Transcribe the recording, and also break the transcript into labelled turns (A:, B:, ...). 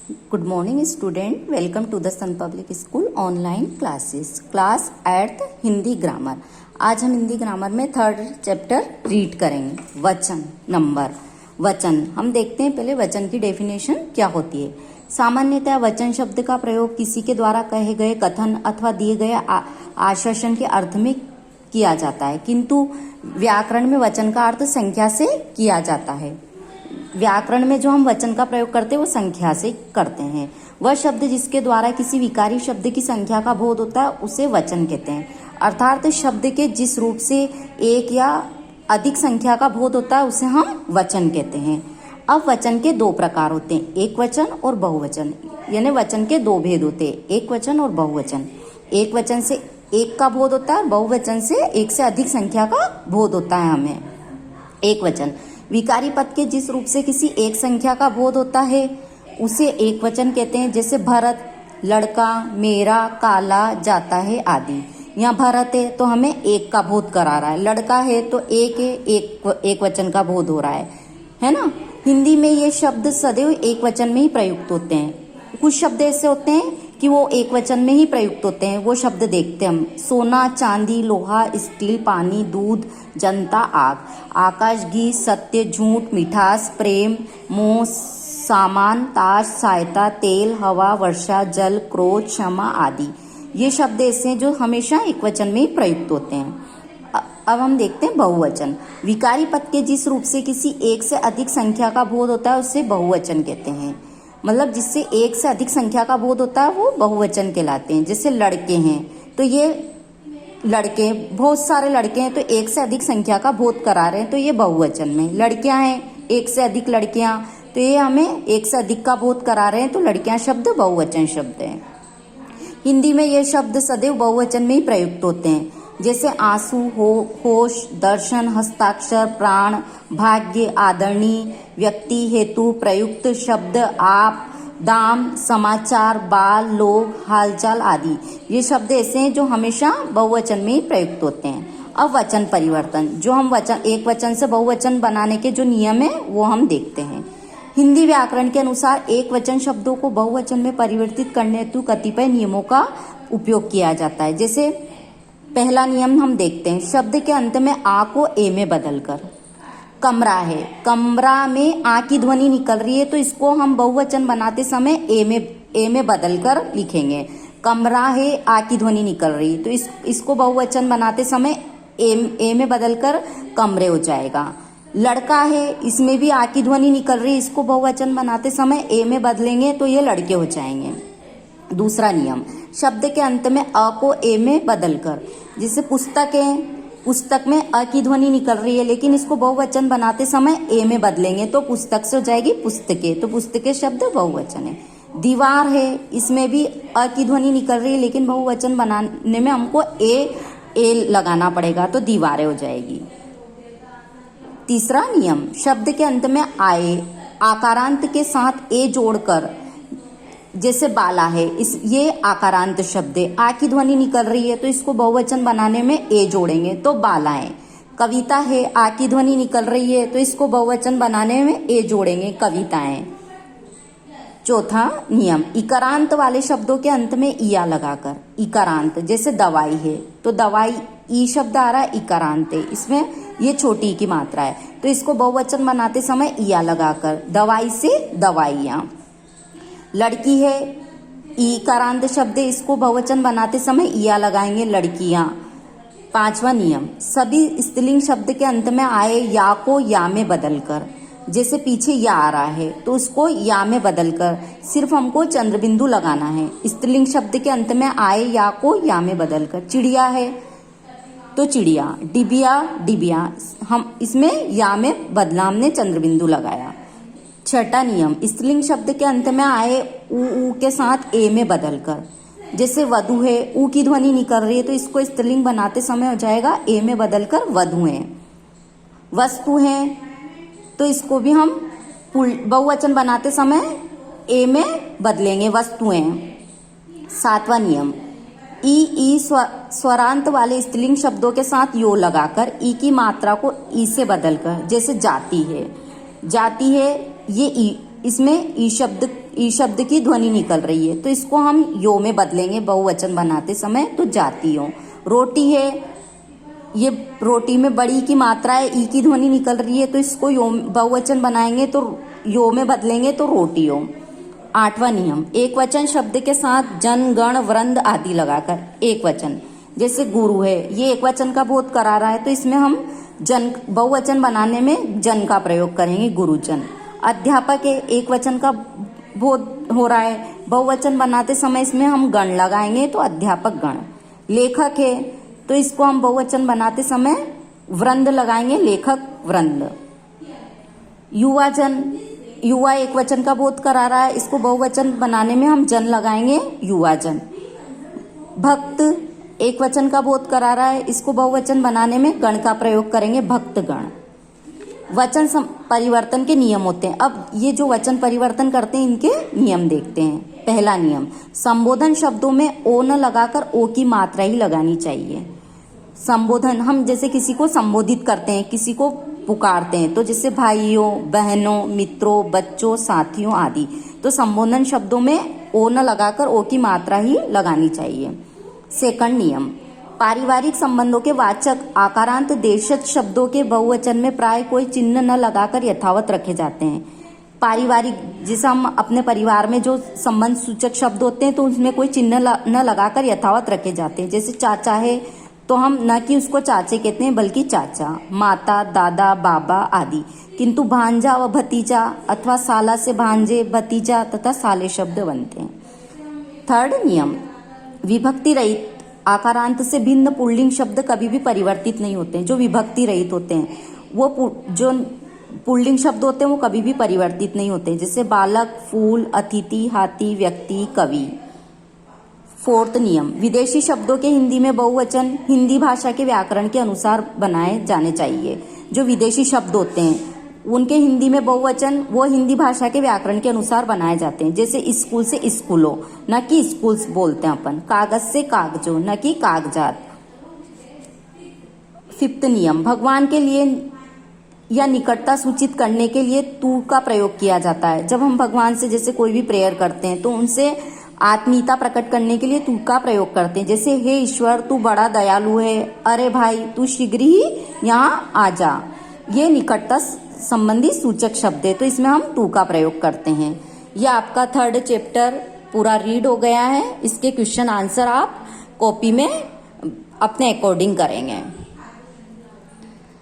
A: Good morning student, welcome to the Sun public school online classes. Class 8 Hindi grammar. आज हम Hindi grammar में 3rd chapter read करेंगे। वचन number. वचन हम देखते हैं पहले वचन की डेफिनेशन क्या होती है। सामान्यतः वचन शब्द का प्रयोग किसी के द्वारा कहे गए कथन अथवा दिए गए आश्वासन के अर्थ में किया जाता है, किंतु व्याकरण में वचन का अर्थ संख्या से किया जाता है। व्याकरण में जो हम वचन का प्रयोग करते हैं वो संख्या से करते हैं। वह शब्द जिसके द्वारा किसी विकारी शब्द की संख्या का बोध होता है उसे वचन कहते हैं। अर्थात शब्द के जिस रूप से एक या अधिक संख्या का बोध होता है उसे हम वचन कहते हैं। अब वचन के 2 प्रकार होते हैं, एक वचन और बहुवचन। यानी वचन के 2 भेद होते हैं, एक वचन और बहुवचन। एक वचन से एक का बोध होता है, बहुवचन से एक से अधिक संख्या का बोध होता है हमें। एक वचन विकारी पद के जिस रूप से किसी एक संख्या का बोध होता है उसे एक वचन कहते हैं। जैसे भरत, लड़का, मेरा, काला, जाता है आदि। यहाँ भरत है तो हमें एक का बोध करा रहा है, लड़का है तो एक है, एक वचन का बोध हो रहा है ना। हिंदी में ये शब्द सदैव एक वचन में ही प्रयुक्त होते हैं। कुछ शब्द ऐसे होते हैं कि वो एक वचन में ही प्रयुक्त होते हैं। वो शब्द देखते हैं हम। सोना, चांदी, लोहा, स्टील, पानी, दूध, जनता, आग, आकाश, घी, सत्य, झूठ, मिठास, प्रेम, मोह, सामान, ताश, सहायता, तेल, हवा, वर्षा, जल, क्रोध, क्षमा आदि। ये शब्द ऐसे हैं जो हमेशा एक वचन में ही प्रयुक्त होते हैं। अब हम देखते हैं बहुवचन। विकारी पद के जिस रूप से किसी एक से अधिक संख्या का बोध होता है उसे बहुवचन कहते हैं। मतलब जिससे एक से अधिक संख्या का बोध होता है वो बहुवचन कहलाते हैं। जैसे लड़के हैं तो ये लड़के, बहुत सारे लड़के हैं तो एक से अधिक संख्या का बोध करा रहे हैं तो ये बहुवचन में। लड़कियां हैं, एक से अधिक लड़कियां, तो ये हमें एक से अधिक का बोध करा रहे हैं तो लड़कियां शब्द बहुवचन शब्द है। हिंदी में ये शब्द सदैव बहुवचन में ही प्रयुक्त होते हैं। जैसे आंसू, होश, दर्शन, हस्ताक्षर, प्राण, भाग्य, आदरणीय, व्यक्ति, हेतु, प्रयुक्त, शब्द, आप, दाम, समाचार, बाल, लोग, हालचाल आदि। ये शब्द ऐसे हैं जो हमेशा बहुवचन में ही प्रयुक्त होते हैं। अब वचन परिवर्तन, जो हम वचन एक वचन से बहुवचन बनाने के जो नियम है वो हम देखते हैं। हिंदी व्याकरण के अनुसार एक वचन शब्दों को बहुवचन में परिवर्तित करने हेतु कतिपय नियमों का उपयोग किया जाता है। जैसे पहला नियम हम देखते हैं, शब्द के अंत में आ को ए में बदलकर। कमरा है, कमरा में आ की ध्वनि निकल रही है तो इसको हम बहुवचन बनाते समय ए में बदलकर लिखेंगे। कमरा है, आ की ध्वनि निकल रही है तो इसको बहुवचन बनाते समय ए में बदलकर कमरे हो जाएगा। लड़का है, इसमें भी आ की ध्वनि निकल रही है, इसको बहुवचन बनाते समय ए में बदलेंगे तो ये लड़के हो जाएंगे। दूसरा नियम, शब्द के अंत में अ को ए में बदलकर। जैसे पुस्तक है, पुस्तक में अ की ध्वनि निकल रही है लेकिन इसको बहुवचन बनाते समय ए में बदलेंगे तो पुस्तक से हो जाएगी पुस्तके, तो पुस्तके शब्द बहुवचन है। दीवार है, इसमें भी अ की ध्वनि निकल रही है लेकिन बहुवचन बनाने में हमको ए लगाना पड़ेगा तो दीवारें हो जाएगी। तीसरा नियम, शब्द के अंत में आए आकारांत के साथ ए जोड़कर। जैसे बाला है, ये आकारांत शब्द है, आ की ध्वनि निकल रही है तो इसको बहुवचन बनाने में ए जोड़ेंगे तो बालाएं। कविता है, आ की ध्वनि निकल रही है तो इसको बहुवचन बनाने में ए जोड़ेंगे कविताएं। चौथा नियम, इकारांत वाले शब्दों के अंत में इया लगाकर। इकारांत, जैसे दवाई है तो दवाई ई शब्द आ रहा है, इकारांत है, इसमें ये छोटी की मात्रा है तो इसको बहुवचन बनाते समय इया लगाकर। दवाई से दवाइयां। लड़की है, ईकारांत शब्द है, इसको बहुवचन बनाते समय इया लगाएंगे, लड़कियां। पांचवा नियम, सभी स्त्रीलिंग शब्द के अंत में आए या को या में बदलकर। जैसे पीछे या आ रहा है तो उसको या में बदलकर सिर्फ हमको चंद्रबिंदु लगाना है। स्त्रीलिंग शब्द के अंत में आए या को या में बदलकर। चिड़िया है तो चिड़िया, डिबिया डिबिया, हम इसमें या में बदला, हमने चंद्रबिंदु लगाया। छठा नियम, स्त्रीलिंग शब्द के अंत में आए ऊ के साथ ए में बदलकर। जैसे वधु है, ऊ की ध्वनि निकल रही है तो इसको स्त्रीलिंग बनाते समय हो जाएगा ए में बदलकर वधुएं। वस्तु है तो इसको भी हम बहुवचन बनाते समय ए में बदलेंगे, वस्तुएं। सातवां नियम, ई स्वरांत वाले स्त्रीलिंग शब्दों के साथ यो लगाकर ई की मात्रा को ई से बदलकर। जैसे जाति है, जाति है, ये ई, इसमें ई शब्द ई शब्द की ध्वनि निकल रही है, तो इसको हम यो में बदलेंगे बहुवचन बनाते समय, तो जातियों। रोटी है, ये रोटी में बड़ी की मात्रा है, ई की ध्वनि निकल रही है, तो इसको यो बहुवचन बनाएंगे तो यो में बदलेंगे तो रोटियों। 8वां नियम, एक वचन शब्द के साथ जन गण वृंद आदि लगाकर एक वचन, जैसे गुरु है, ये एक वचन का बोध करा रहा है, तो इसमें हम जन बहुवचन बनाने में जन का प्रयोग करेंगे, गुरुजन। अध्यापक है, एक वचन का बोध हो रहा है, बहुवचन बनाते समय इसमें हम गण लगाएंगे तो अध्यापक गण। लेखक है, तो इसको हम बहुवचन बनाते समय वृंद लगाएंगे, लेखक वृंद। युवाजन, युवा एक वचन का बोध करा रहा है, इसको बहुवचन बनाने में हम जन लगाएंगे, युवाजन। भक्त एक वचन का बोध करा रहा है, इसको बहुवचन बनाने में गण का प्रयोग करेंगे, भक्तगण। वचन परिवर्तन के नियम होते हैं। अब ये जो वचन परिवर्तन करते हैं इनके नियम देखते हैं। पहला नियम, संबोधन शब्दों में ओ न लगाकर ओ की मात्रा ही लगानी चाहिए। संबोधन, हम जैसे किसी को संबोधित करते हैं, किसी को पुकारते हैं, तो जैसे भाइयों, बहनों, मित्रों, बच्चों, साथियों आदि, तो संबोधन शब्दों में ओ न लगाकर ओ की मात्रा ही लगानी चाहिए। सेकंड नियम, पारिवारिक संबंधों के वाचक आकारांत देशज शब्दों के बहुवचन में प्राय कोई चिन्ह न लगाकर यथावत रखे जाते हैं। पारिवारिक, जैसे हम अपने परिवार में जो संबंध सूचक शब्द होते हैं तो उसमें कोई चिन्ह न लगाकर यथावत रखे जाते हैं। जैसे चाचा है तो हम न कि उसको चाचे कहते हैं बल्कि चाचा, माता, दादा, बाबा आदि। किंतु भांजा व भतीजा अथवा साला से भांजे, भतीजा तथा साले शब्द बनते हैं। थर्ड नियम, विभक्ति रहित आकारांत से भिन्न पुल्लिंग शब्द कभी भी परिवर्तित नहीं होते हैं। जो विभक्ति रहित होते हैं, वो जो पुल्लिंग शब्द होते हैं वो कभी भी परिवर्तित नहीं होते, जैसे बालक, फूल, अतिथि, हाथी, व्यक्ति, कवि। फोर्थ नियम, विदेशी शब्दों के हिंदी में बहुवचन हिंदी भाषा के व्याकरण के अनुसार बनाए जाने चाहिए। जो विदेशी शब्द होते हैं उनके हिंदी में बहुवचन वो हिंदी भाषा के व्याकरण के अनुसार बनाए जाते हैं। जैसे स्कूल से स्कूलों, न कि स्कूल्स बोलते हैं अपन। कागज से कागजों, न कि कागजात। फिफ्थ नियम, भगवान के लिए या निकटता सूचित करने के लिए तू का प्रयोग किया जाता है। जब हम भगवान से जैसे कोई भी प्रेयर करते हैं तो उनसे आत्मीयता प्रकट करने के लिए तू का प्रयोग करते हैं। जैसे हे ईश्वर तू बड़ा दयालु है, अरे भाई तू शीघ्र ही यहाँ आ जा। ये निकटता संबंधी सूचक शब्द है, तो इसमें हम टू का प्रयोग करते हैं। यह आपका थर्ड चैप्टर पूरा रीड हो गया है। इसके क्वेश्चन आंसर आप कॉपी में अपने अकॉर्डिंग करेंगे।